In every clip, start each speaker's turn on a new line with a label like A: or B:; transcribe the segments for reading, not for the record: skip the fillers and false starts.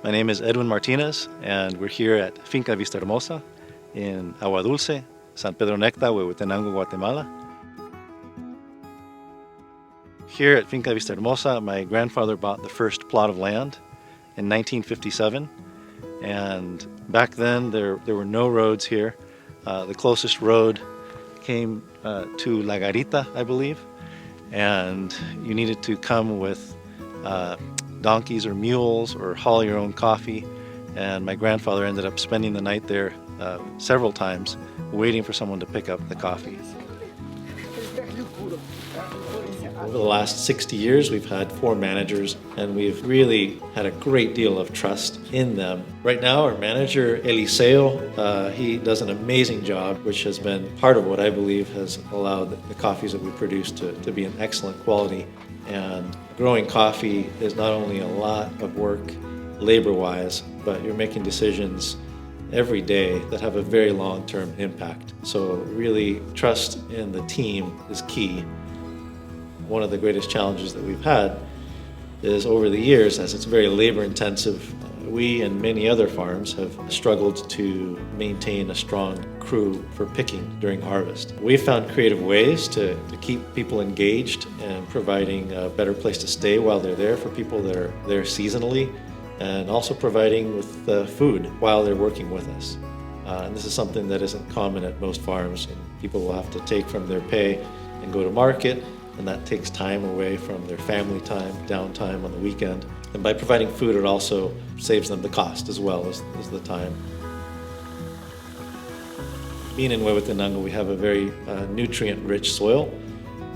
A: My name is Edwin Martinez, and we're here at Finca Vista Hermosa in Agua Dulce, San Pedro Necta, Huehuetenango, Guatemala. Here at Finca Vista Hermosa, my grandfather bought the first plot of land in 1957, and back then there were no roads here. The closest road came to La Garita, I believe, and you needed to come with donkeys or mules or haul your own coffee. And my grandfather ended up spending the night there several times waiting for someone to pick up the coffee. Over the last 60 years, we've had 4 managers, and we've really had a great deal of trust in them. Right now, our manager, Eliseo, he does an amazing job, which has been part of what I believe has allowed the coffees that we produce to be an excellent quality. And growing coffee is not only a lot of work labor-wise, but you're making decisions every day that have a very long-term impact. So really, trust in the team is key. One of the greatest challenges that we've had is over the years, as it's very labor-intensive, we and many other farms have struggled to maintain a strong crew for picking during harvest. We've found creative ways to keep people engaged and providing a better place to stay while they're there for people that are there seasonally, and also providing with food while they're working with us. And this is something that isn't common at most farms. People will have to take from their pay and go to market, and that takes time away from their family time, downtime on the weekend. And by providing food, it also saves them the cost as well as the time. Being in Huehuetenango, we have a very nutrient-rich soil,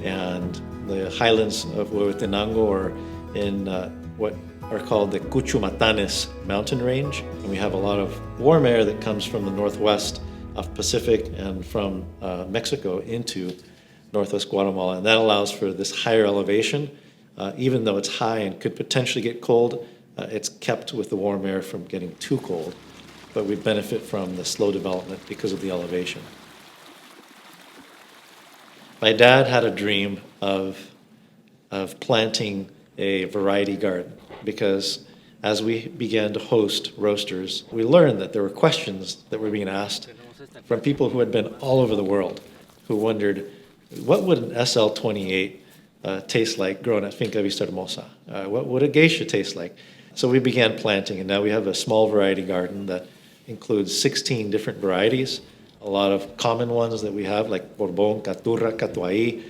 A: and the highlands of Huehuetenango are in what are called the Cuchumatanes mountain range. And we have a lot of warm air that comes from the northwest of Pacific and from Mexico into northwest Guatemala, and that allows for this higher elevation. Even though it's high and could potentially get cold, it's kept with the warm air from getting too cold, but we benefit from the slow development because of the elevation. My dad had a dream of planting a variety garden, because as we began to host roasters, we learned that there were questions that were being asked from people who had been all over the world, who wondered, what would an SL28 taste like grown at Finca Vista Hermosa? What would a geisha taste like? So we began planting, and now we have a small variety garden that includes 16 different varieties, a lot of common ones that we have like Borbón, Caturra, Catuai,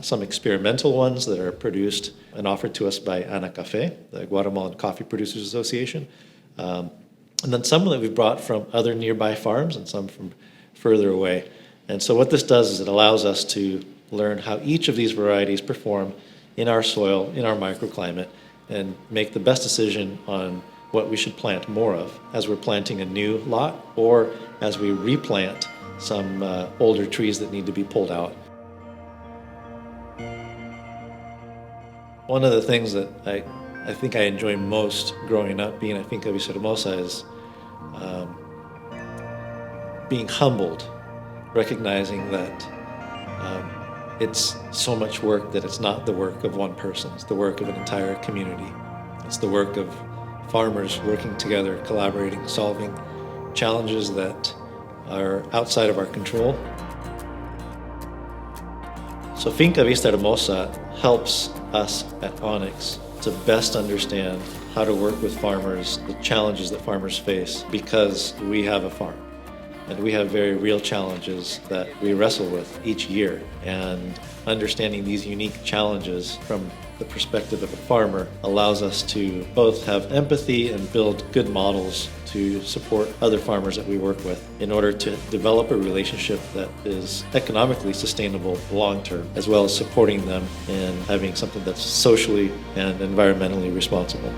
A: some experimental ones that are produced and offered to us by Ana Café, the Guatemalan Coffee Producers Association, and then some that we've brought from other nearby farms and some from further away. And so what this does is it allows us to learn how each of these varieties perform in our soil, in our microclimate, and make the best decision on what we should plant more of as we're planting a new lot or as we replant some older trees that need to be pulled out. One of the things that I think I enjoy most growing up being at Finca Vista Hermosa is being humbled, recognizing that it's so much work that it's not the work of one person. It's the work of an entire community. It's the work of farmers working together, collaborating, solving challenges that are outside of our control. So Finca Vista Hermosa helps us at Onyx to best understand how to work with farmers, the challenges that farmers face, because we have a farm. And we have very real challenges that we wrestle with each year. And understanding these unique challenges from the perspective of a farmer allows us to both have empathy and build good models to support other farmers that we work with in order to develop a relationship that is economically sustainable long-term, as well as supporting them in having something that's socially and environmentally responsible.